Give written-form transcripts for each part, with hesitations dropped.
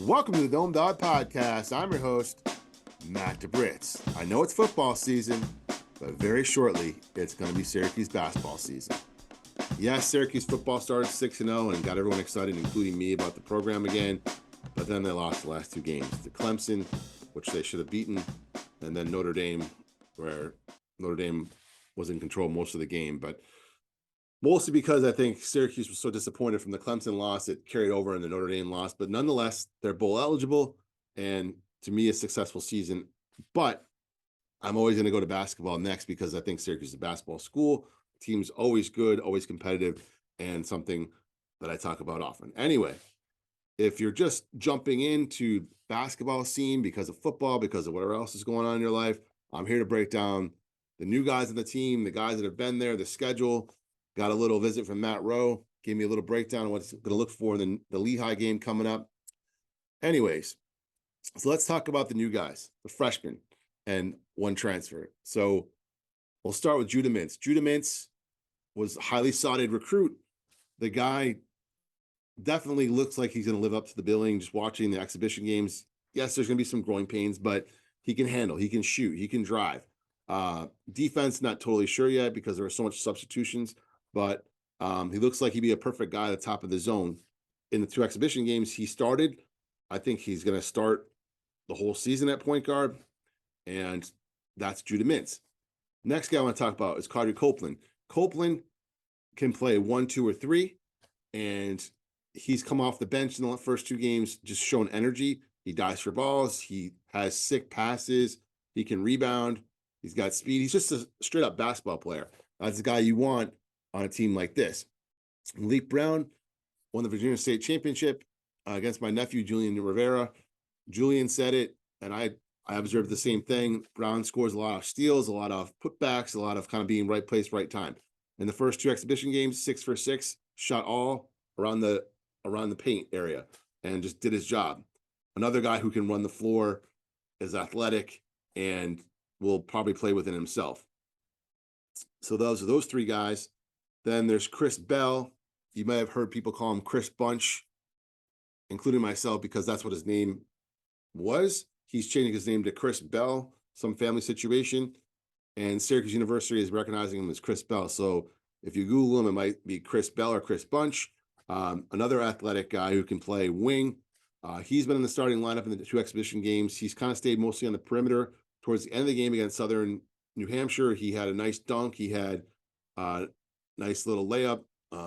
Welcome to the Dome Dawg podcast. I'm your host, Matt DeBritz. I know it's football season, but very shortly, it's going to be Syracuse basketball season. Yes, Syracuse football started 6-0 and got everyone excited, including me, about the program again. But then they lost the last two games to Clemson, which they should have beaten, and then Notre Dame, where Notre Dame was in control most of the game. But mostly because I think Syracuse was so disappointed from the Clemson loss, it carried over in the Notre Dame loss. But nonetheless, they're bowl eligible, and to me, a successful season. But I'm always going to go to basketball next because I think Syracuse is a basketball school. Team's always good, always competitive, and something that I talk about often. Anyway, if you're just jumping into basketball scene because of football, because of whatever else is going on in your life, I'm here to break down the new guys on the team, the guys that have been there, the schedule. Got a little visit from Matt Roe, gave me a little breakdown of what's going to look for in the Lehigh game coming up. Anyways, so let's talk about the new guys, the freshmen, and one transfer. So we'll start with Judah Mintz. Judah Mintz was a highly sought-after recruit. The guy definitely looks like he's going to live up to the billing. Just watching the exhibition games, yes, there's going to be some growing pains, but he can handle, he can shoot, he can drive. Defense, not totally sure yet because there are so much substitutions. But he looks like he'd be a perfect guy at the top of the zone. In the two exhibition games he started, I think he's going to start the whole season at point guard, and that's Judah Mintz. Next guy I want to talk about is Carter Copeland. Copeland can play 1, 2, or 3, and he's come off the bench in the first two games, just shown energy. He dives for balls. He has sick passes. He can rebound. He's got speed. He's just a straight-up basketball player. That's the guy you want on a team like this. Malik Brown won the Virginia State Championship against my nephew, Julian Rivera. Julian said it, and I observed the same thing. Brown scores a lot of steals, a lot of putbacks, a lot of kind of being right place, right time. In the first two exhibition games, 6 for 6, shot all around the paint area and just did his job. Another guy who can run the floor, is athletic, and will probably play within himself. So those three guys. Then there's Chris Bell. You might have heard people call him Chris Bunch, including myself, because that's what his name was. He's changing his name to Chris Bell, some family situation. And Syracuse University is recognizing him as Chris Bell. So if you Google him, it might be Chris Bell or Chris Bunch. Another athletic guy who can play wing. He's been in the starting lineup in the two exhibition games. He's kind of stayed mostly on the perimeter. Towards the end of the game against Southern New Hampshire, he had a nice dunk. He had nice little layup.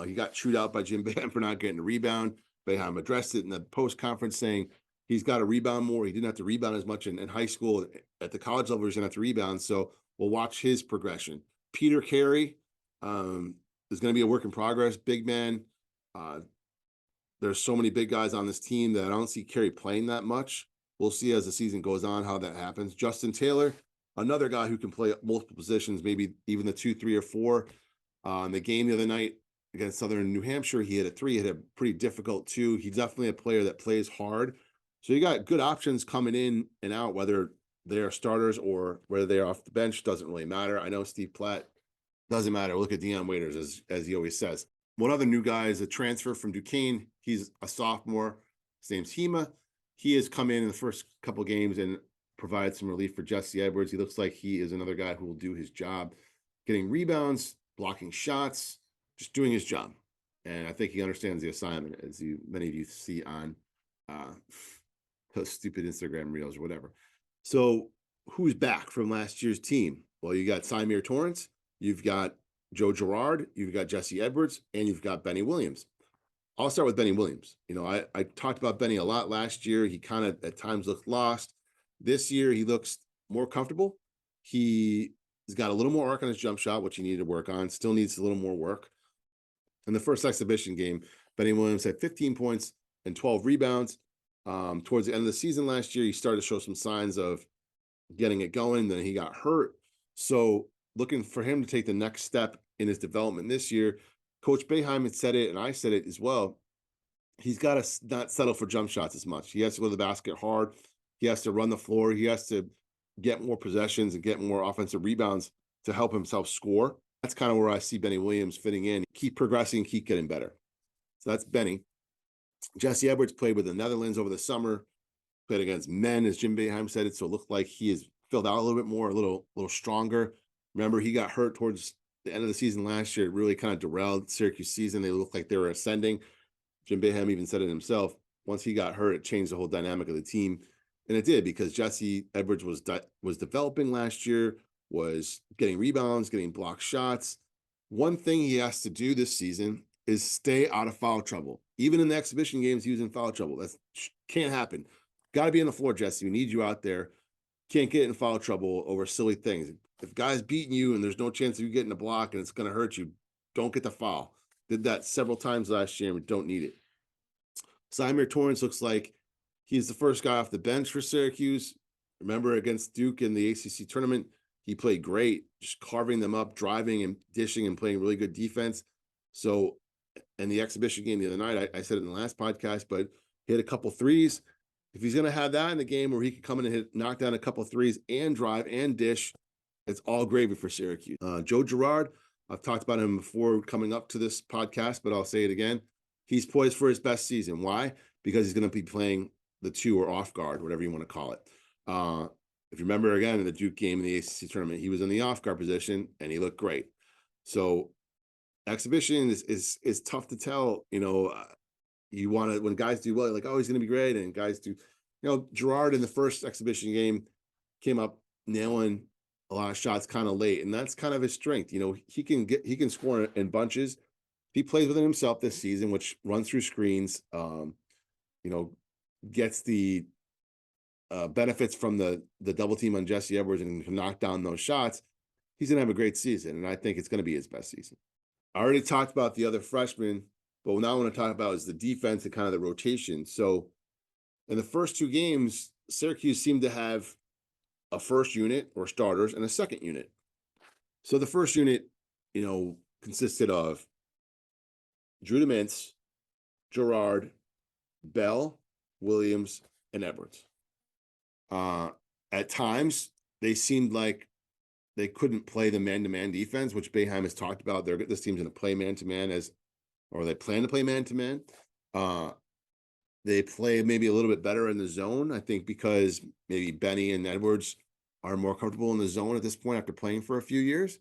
He got chewed out by Jim Boeheim for not getting a rebound. Boeheim addressed it in the post-conference saying he's got to rebound more. He didn't have to rebound as much in high school. At the college level, he's going to have to rebound. So we'll watch his progression. Peter Carey is going to be a work in progress, big man. There's so many big guys on this team that I don't see Carey playing that much. We'll see as the season goes on how that happens. Justin Taylor, another guy who can play multiple positions, maybe even the 2, 3, or 4. The game the other night against Southern New Hampshire, he had a 3, he had a pretty difficult 2. He's definitely a player that plays hard. So you got good options coming in and out, whether they are starters or whether they are off the bench, doesn't really matter. I know Steve Platt, doesn't matter. Look at Deion Waiters, as he always says. One other new guy is a transfer from Duquesne. He's a sophomore. His name's Hema. He has come in the first couple games and provided some relief for Jesse Edwards. He looks like he is another guy who will do his job, getting rebounds, blocking shots, just doing his job. And I think he understands the assignment, as many of you see on those stupid Instagram reels or whatever. So who's back from last year's team? Well, you got Symir Torrance, you've got Joe Girard, you've got Jesse Edwards, and you've got Benny Williams. I'll start with Benny Williams. You know, I talked about Benny a lot last year. He kind of at times looked lost. This year, he looks more comfortable. He's got a little more arc on his jump shot, which he needed to work on. Still needs a little more work. In the first exhibition game, Benny Williams had 15 points and 12 rebounds. Towards the end of the season last year, he started to show some signs of getting it going. Then he got hurt. So looking for him to take the next step in his development this year. Coach Boeheim had said it, and I said it as well. He's got to not settle for jump shots as much. He has to go to the basket hard. He has to run the floor. He has to get more possessions and get more offensive rebounds to help himself score. That's kind of where I see Benny Williams fitting in. Keep progressing, keep getting better. So that's Benny. Jesse Edwards played with the Netherlands over the summer, played against men, as Jim Boeheim said it. So it looked like he has filled out a little bit more, a little stronger. Remember, he got hurt towards the end of the season last year. It really kind of derailed Syracuse season. They looked like they were ascending. Jim Boeheim even said it himself. Once he got hurt, it changed the whole dynamic of the team. And it did, because Jesse Edwards was developing last year, was getting rebounds, getting blocked shots. One thing he has to do this season is stay out of foul trouble. Even in the exhibition games, he was in foul trouble. That can't happen. Got to be on the floor, Jesse. We need you out there. Can't get in foul trouble over silly things. If guys beating you and there's no chance of you getting a block and it's going to hurt you, don't get the foul. Did that several times last year and we don't need it. Symir Torrance looks like he's the first guy off the bench for Syracuse. Remember, against Duke in the ACC tournament, he played great, just carving them up, driving and dishing and playing really good defense. So in the exhibition game the other night, I said it in the last podcast, but hit a couple threes. If he's going to have that in the game where he can come in and knock down a couple threes and drive and dish, it's all gravy for Syracuse. Joe Girard, I've talked about him before coming up to this podcast, but I'll say it again. He's poised for his best season. Why? Because he's going to be playing the two or off guard, whatever you want to call it. If you remember, again, in the Duke game in the ACC tournament, he was in the off guard position and he looked great. So exhibition is tough to tell. You want to, when guys do well, like, oh, he's going to be great. And guys do, Girard in the first exhibition game came up nailing a lot of shots kind of late. And that's kind of his strength. He can score in bunches. He plays within himself this season, which runs through screens, gets the benefits from the double team on Jesse Edwards and can knock down those shots. He's going to have a great season. And I think it's going to be his best season. I already talked about the other freshmen, but now I want to talk about is the defense and kind of the rotation. So in the first two games, Syracuse seemed to have a first unit or starters and a second unit. So the first unit, consisted of Drew DeMintz, Girard, Bell, Williams, and Edwards. At times, they seemed like they couldn't play the man-to-man defense, which Boeheim has talked about. This team's going to play man-to-man or they plan to play man-to-man. They play maybe a little bit better in the zone, I think, because maybe Benny and Edwards are more comfortable in the zone at this point after playing for a few years.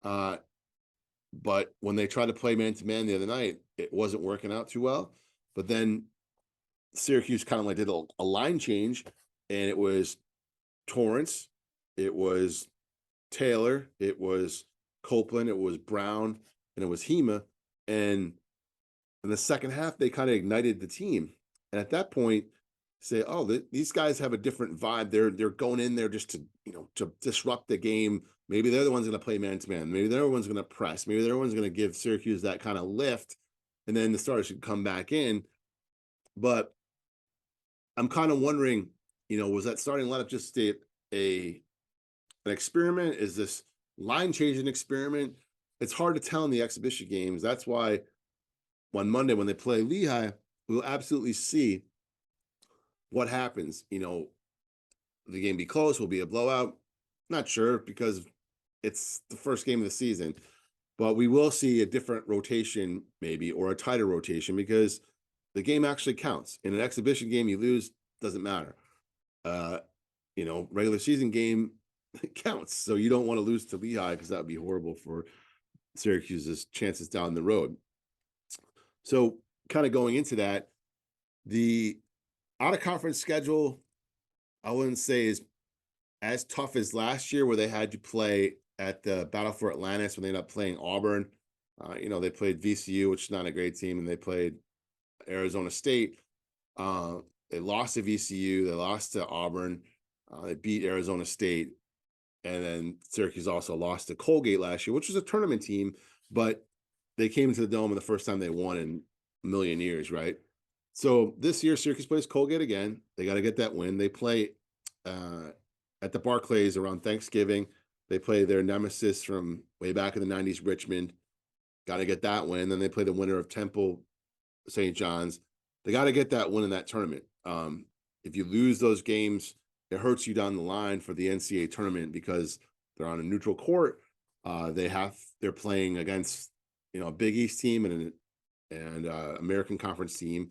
But when they tried to play man-to-man the other night, it wasn't working out too well. But then Syracuse kind of did a line change, and it was Torrance, it was Taylor, it was Copeland, it was Brown, and it was Hema. And in the second half, they kind of ignited the team. And at that point, say, oh, these guys have a different vibe. They're going in there just to disrupt the game. Maybe they're the ones going to play man-to-man. Maybe they're the ones going to press. Maybe they're the ones going to give Syracuse that kind of lift. And then the starters should come back in. But I'm kind of wondering, was that starting lineup just an experiment? Is this line change an experiment? It's hard to tell in the exhibition games. That's why on Monday when they play Lehigh, we'll absolutely see what happens. The game be close, will be a blowout. Not sure, because it's the first game of the season. But we will see a different rotation maybe, or a tighter rotation, because the game actually counts. In an exhibition game, you lose, doesn't matter. Regular season game counts. So you don't want to lose to Lehigh, because that would be horrible for Syracuse's chances down the road. So kind of going into that, the out-of-conference schedule, I wouldn't say is as tough as last year, where they had to play at the Battle for Atlantis when they ended up playing Auburn. They played VCU, which is not a great team, and they played Arizona State. They lost to VCU. They lost to Auburn. They beat Arizona State. And then Syracuse also lost to Colgate last year, which was a tournament team, but they came into the Dome and the first time they won in a million years, right? So this year, Syracuse plays Colgate again. They got to get that win. They play at the Barclays around Thanksgiving. They play their nemesis from way back in the 90s, Richmond. Got to get that win. Then they play the winner of Temple, St. John's. They got to get that win in that tournament. If you lose those games, it hurts you down the line for the NCAA tournament, because they're on a neutral court. They're playing against a Big East team and an American Conference team.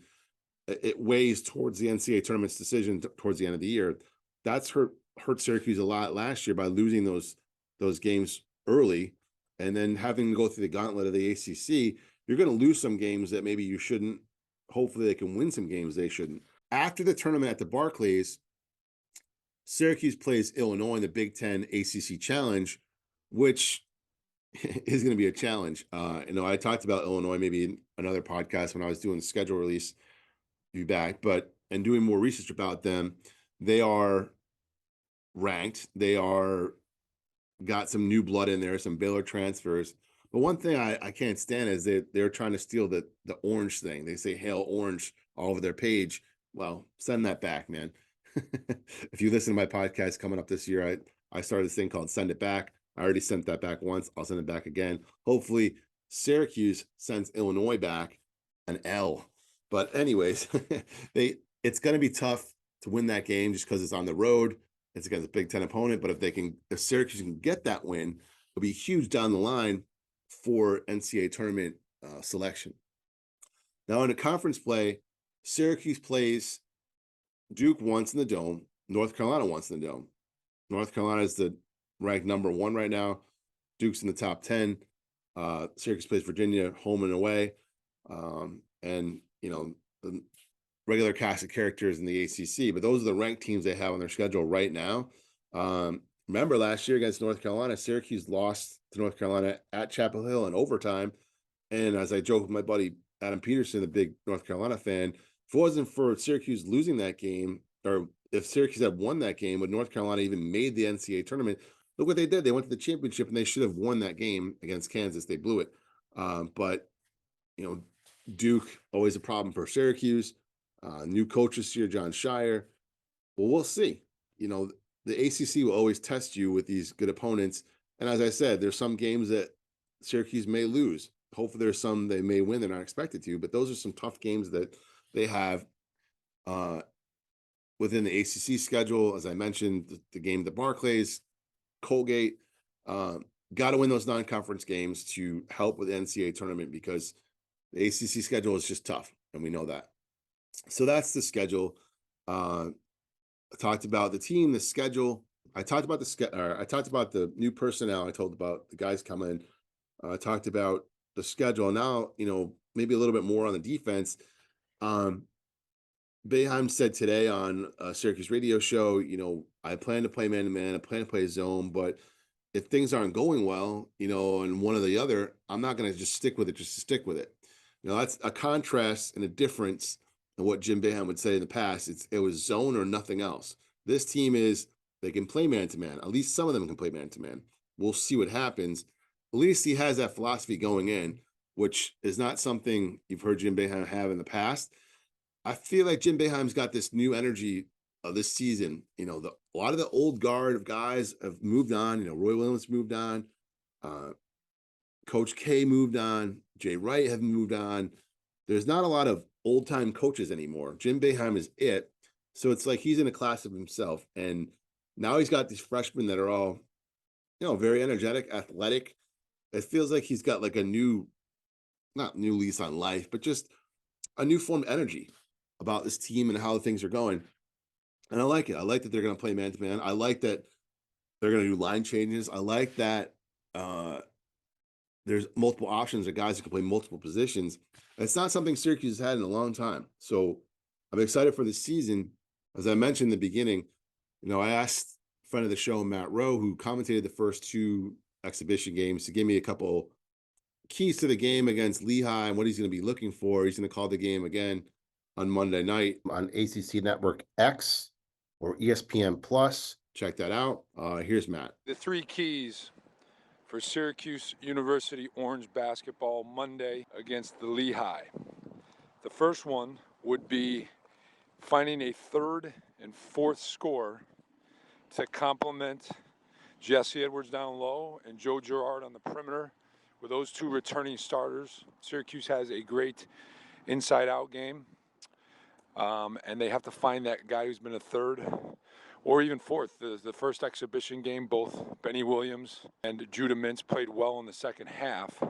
it weighs towards the NCAA tournament's decision towards the end of the year. That's hurt Syracuse a lot last year by losing those games early and then having to go through the gauntlet of the ACC. You're going to lose some games that maybe you shouldn't. Hopefully they can win some games they shouldn't. After the tournament at the Barclays, Syracuse plays Illinois in the Big Ten ACC Challenge, which is going to be a challenge. I talked about Illinois maybe in another podcast when I was doing the schedule release. Be back, but and doing more research about them, they are ranked. They are got some new blood in there, some Baylor transfers. But one thing I can't stand is they're trying to steal the orange thing. They say "Hail Orange" all over their page. Well, send that back, man. If you listen to my podcast coming up this year, I started this thing called Send It Back. I already sent that back once. I'll send it back again. Hopefully, Syracuse sends Illinois back an L. But anyways, it's going to be tough to win that game just because it's on the road. It's against a Big Ten opponent. But if Syracuse can get that win, it'll be huge down the line for NCAA tournament selection. Now in the conference play, Syracuse plays Duke once in the Dome. North Carolina once in the Dome. North Carolina is the ranked number 1 right now. Duke's in the top 10. Syracuse plays Virginia home and away. And the regular cast of characters in the ACC, but those are the ranked teams they have on their schedule right now. Remember last year against North Carolina, Syracuse lost to North Carolina at Chapel Hill in overtime. And as I joke with my buddy Adam Peterson, a big North Carolina fan, if it wasn't for Syracuse losing that game, or if Syracuse had won that game, would North Carolina even made the NCAA tournament? Look what they did. They went to the championship and they should have won that game against Kansas. They blew it. But Duke, always a problem for Syracuse. New coach this year, John Shire. Well, we'll see. The ACC will always test you with these good opponents. And as I said, there's some games that Syracuse may lose. Hopefully there's some they may win they're not expected to, but those are some tough games that they have within the ACC schedule. As I mentioned, the game at the Barclays, Colgate, got to win those non-conference games to help with the NCAA tournament because the ACC schedule is just tough, and we know that. So that's the schedule. I talked about the team, the schedule. I talked about the new personnel. I told about the guys coming. I talked about the schedule. Now, maybe a little bit more on the defense. Boeheim said today on a Syracuse radio show, I plan to play man-to-man. I plan to play zone, but if things aren't going well, and one or the other, I'm not going to just stick with it just to stick with it. That's a contrast and a difference in what Jim Boeheim would say in the past. It was zone or nothing else. This team they can play man-to-man. At least some of them can play man-to-man. We'll see what happens. At least he has that philosophy going in, which is not something you've heard Jim Boeheim have in the past. I feel like Jim Boeheim's got this new energy of this season. A lot of the old guard of guys have moved on. Roy Williams moved on. Coach K moved on. Jay Wright have moved on. There's not a lot of old-time coaches anymore. Jim Boeheim is it. So it's like he's in a class of himself. And now he's got these freshmen that are all, very energetic, athletic. It feels like he's got like not new lease on life, but just a new form of energy about this team and how things are going. And I like it. I like that they're going to play man-to-man. I like that they're going to do line changes. I like that there's multiple options of guys who can play multiple positions. It's not something Syracuse has had in a long time. So I'm excited for the season. As I mentioned in the beginning, I asked a friend of the show, Matt Roe, who commentated the first 2 exhibition games, to give me a couple keys to the game against Lehigh and what he's going to be looking for. He's going to call the game again on Monday night on ACC Network X or ESPN Plus. Check that out. Here's Matt. The 3 keys for Syracuse University Orange basketball Monday against the Lehigh. The first one would be finding a 3rd and 4th score to complement Jesse Edwards down low and Joe Girard on the perimeter. With those 2 returning starters, Syracuse has a great inside-out game, and they have to find that guy who's been a 3rd or even 4th. The first exhibition game, both Benny Williams and Judah Mintz played well in the second half,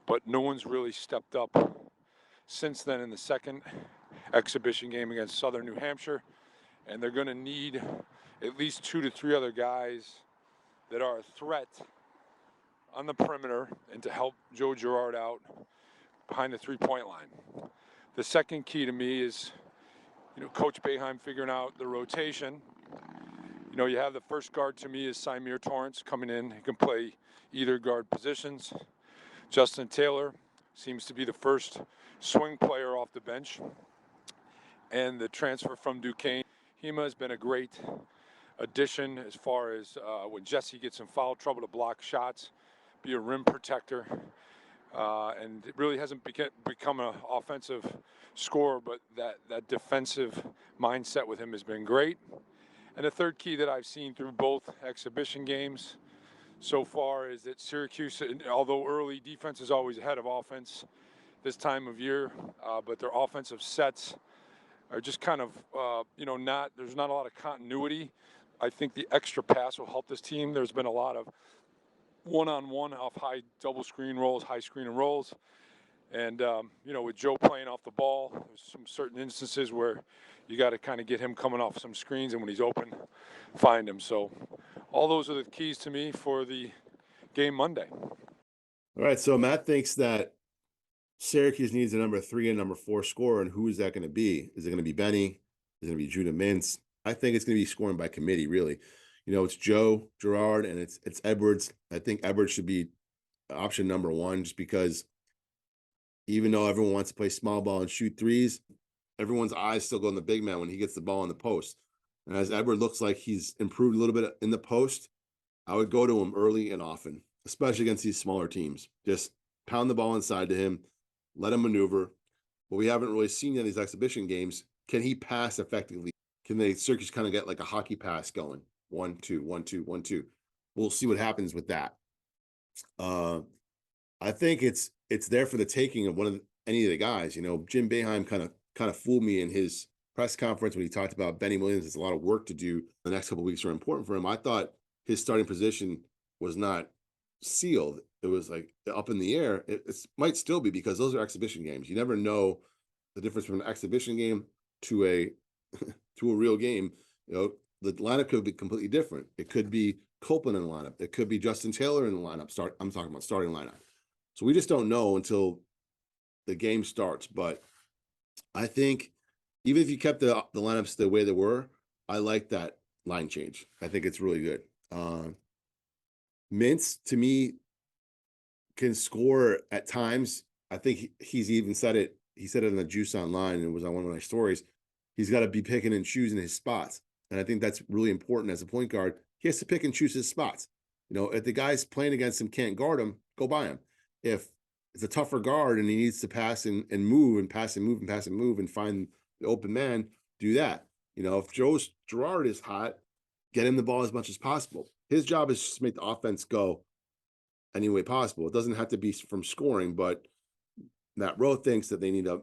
but no one's really stepped up since then in the second exhibition game against Southern New Hampshire, and they're going to need at least 2 to 3 other guys that are a threat on the perimeter and to help Joe Girard out behind the three-point line. The second key to me is, Coach Boeheim figuring out the rotation. You have the first guard to me is Symir Torrance coming in. He can play either guard positions. Justin Taylor seems to be the first swing player off the bench. And the transfer from Duquesne, Hema has been a great addition as far as when Jesse gets in foul trouble to block shots, be a rim protector. And it really hasn't become an offensive scorer, but that defensive mindset with him has been great. And the third key that I've seen through both exhibition games so far is that Syracuse, although early, defense is always ahead of offense this time of year, but their offensive sets are just kind of, there's not a lot of continuity. I think the extra pass will help this team. There's been a lot of one-on-one off high double screen rolls, high screen and rolls. And, with Joe playing off the ball, there's some certain instances where you got to kind of get him coming off some screens, and when he's open, find him. So all those are the keys to me for the game Monday. All right, so Matt thinks that Syracuse needs a number 3 and number 4 scorer, and who is that going to be? Is it going to be Benny? Is it going to be Judah Mintz? I think it's going to be scoring by committee, really. It's Joe Girard and it's Edwards. I think Edwards should be option number 1, just because even though everyone wants to play small ball and shoot threes, everyone's eyes still go on the big man when he gets the ball in the post. And as Edward looks like he's improved a little bit in the post, I would go to him early and often, especially against these smaller teams. Just pound the ball inside to him, let him maneuver. But we haven't really seen in these exhibition games, can he pass effectively? Can Syracuse kind of get like a hockey pass going? 1, 2, 1, 2, 1, 2. We'll see what happens with that. I think it's there for the taking of any of the guys. Jim Boeheim kind of fooled me in his press conference when he talked about Benny Williams. There's a lot of work to do. The next couple of weeks are important for him. I thought his starting position was not sealed. It was like up in the air. It might still be, because those are exhibition games. You never know the difference from an exhibition game to a to a real game. The lineup could be completely different. It could be Copeland in the lineup. It could be Justin Taylor in the lineup. I'm talking about starting lineup. So we just don't know until the game starts. But I think even if you kept the lineups the way they were, I like that line change. I think it's really good. Mintz, to me, can score at times. I think he's even said it. He said it in the Juice Online, and it was on one of my stories. He's got to be picking and choosing his spots. And I think that's really important as a point guard. He has to pick and choose his spots. If the guys playing against him can't guard him, go by him. If it's a tougher guard and he needs to pass and move and pass and move and pass and move and find the open man, do that. If Joe Girard is hot, get him the ball as much as possible. His job is just to make the offense go any way possible. It doesn't have to be from scoring, but Matt Roe thinks that they need a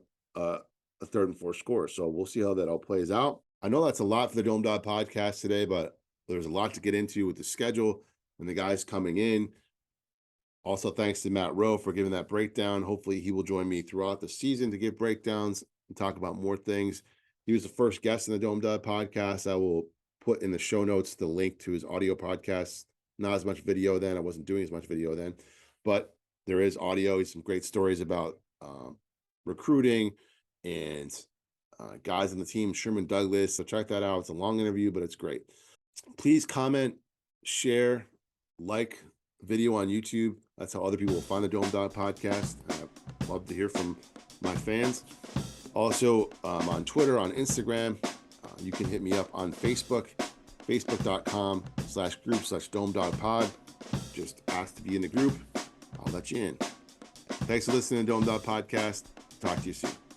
third and fourth scorer. So we'll see how that all plays out. I know that's a lot for the Dome Dawg podcast today, but there's a lot to get into with the schedule and the guys coming in. Also, thanks to Matt Roe for giving that breakdown. Hopefully he will join me throughout the season to give breakdowns and talk about more things. He was the first guest in the Dome Dawg podcast. I will put in the show notes the link to his audio podcast. Not as much video then. I wasn't doing as much video then, but there is audio. Some great stories about recruiting and guys on the team, Sherman Douglas. So check that out. It's a long interview, but it's great. Please comment, share, like video on YouTube. That's how other people will find the Dome Dawg podcast. I'd love to hear from my fans. Also, on Twitter, on Instagram, you can hit me up on Facebook, facebook.com/group/Dome Dawg Pod. Just ask to be in the group. I'll let you in. Thanks for listening to Dome Dawg Podcast. Talk to you soon.